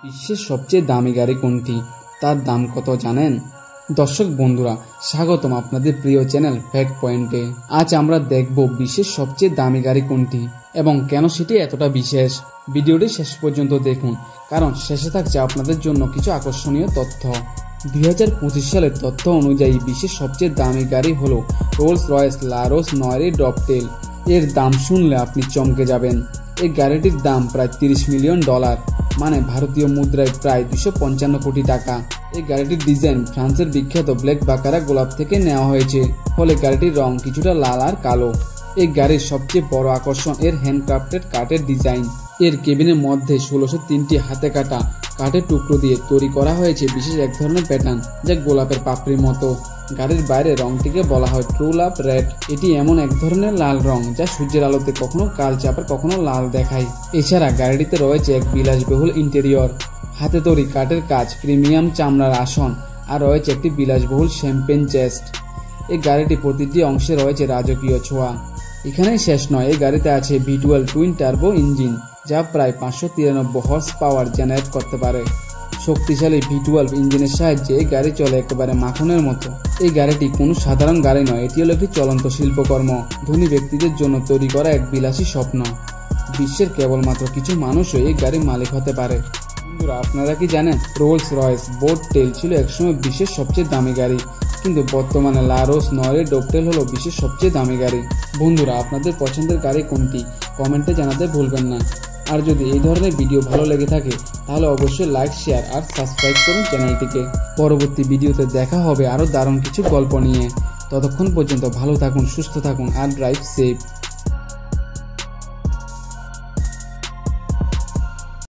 বিশ্বের সবচেয়ে দামি গাড়ি কোনটি, তার দাম কত জানেন? দর্শক বন্ধুরা, স্বাগতম আপনাদের প্রিয় চ্যানেল ফ্যাক্ট পয়েন্টে। আজ আমরা দেখব বিশ্বের সবচেয়ে দামি গাড়ি কোনটি এবং কেন সেটি এতটা বিশেষ। ভিডিওটি শেষ পর্যন্ত দেখুন, কারণ শেষে থাকছে আপনাদের জন্য কিছু আকর্ষণীয় তথ্য। 2025 সালের তথ্য অনুযায়ী বিশ্বের সবচেয়ে দামি গাড়ি হলো রোলস রয়েস লারোস 9 ডবটেল। এর দাম শুনলে আপনি চমকে যাবেন। এই গাড়িটির দাম প্রায় $30 মিলিয়ন, মানে ভারতীয় মুদ্রায় প্রায় 255 কোটি টাকা। এই গাড়িটির ডিজাইন ফ্রান্সের বিখ্যাত ব্ল্যাক বাকারা গোলাপ থেকে নেওয়া হয়েছে, ফলে গাড়িটির রং কিছুটা লাল আর কালো। এই গাড়ির সবচেয়ে বড় আকর্ষণ এর হ্যান্ডক্রাফটেড কাঠের ডিজাইন। এর কেবিনের মধ্যে 1603টি হাতে কাটা কাঠের টুকরো দিয়ে তৈরি করা হয়েছে বিশেষ এক ধরনের প্যাটার্ন, যা গোলাপের পাপড়ির মতো। গাড়ির বাইরে রংটিকে বলা হয় ট্রু লাভ রেড। এটি এমন এক ধরনের লাল রং যা সূর্যের আলোতে কখনো কালচে আবার কখনো লাল দেখায়। এছাড়া গাড়িটিতে রয়েছে এক বিলাসবহুল ইন্টেরিয়র, হাতে তৈরি কাঠের কাজ, প্রিমিয়াম চামড়ার আসন, আর রয়েছে একটি বিলাসবহুল শ্যাম্পেন চেস্ট। এই গাড়িটি প্রতিটি অংশে রয়েছে রাজকীয় ছোঁয়া। এখানেই শেষ নয়, এই গাড়িতে আছে V12 টুইন টার্বো ইঞ্জিন, যা প্রায় 593 হর্স পাওয়ার জেনারেট করতে পারে। শক্তিশালী V12 ইঞ্জিনের সাহায্যে এই গাড়ি চলে একেবারে মাখনের মতো। এই গাড়িটি কোনো সাধারণ গাড়ি নয়, এটি হলো একটি চলন্ত শিল্পকর্ম, ধনী ব্যক্তিদের জন্য তৈরি করা এক বিলাসী স্বপ্ন। বিশ্বের কেবলমাত্র কিছু মানুষই এই গাড়ির মালিক হতে পারে। বন্ধুরা, আপনারা কি জানেন রোলস রয়েস বোট টেল ছিল একসময় বিশ্বের সবচেয়ে দামি গাড়ি, কিন্তু বর্তমানে লারোস 9 ডবটেল হলো বিশ্বের সবচেয়ে দামি গাড়ি। বন্ধুরা, আপনাদের পছন্দের গাড়ি কোনটি কমেন্টে জানাতে ভুলবেন না। আর যদি এই ধরনের ভিডিও ভালো লেগে থাকে তাহলে অবশ্যই লাইক, শেয়ার আর সাবস্ক্রাইব করুন চ্যানেলটিকে। পরবর্তী ভিডিওতে দেখা হবে আরও দারুণ কিছু গল্প নিয়ে। ততক্ষণ পর্যন্ত ভালো থাকুন, সুস্থ থাকুন আর ড্রাইভ সেফ।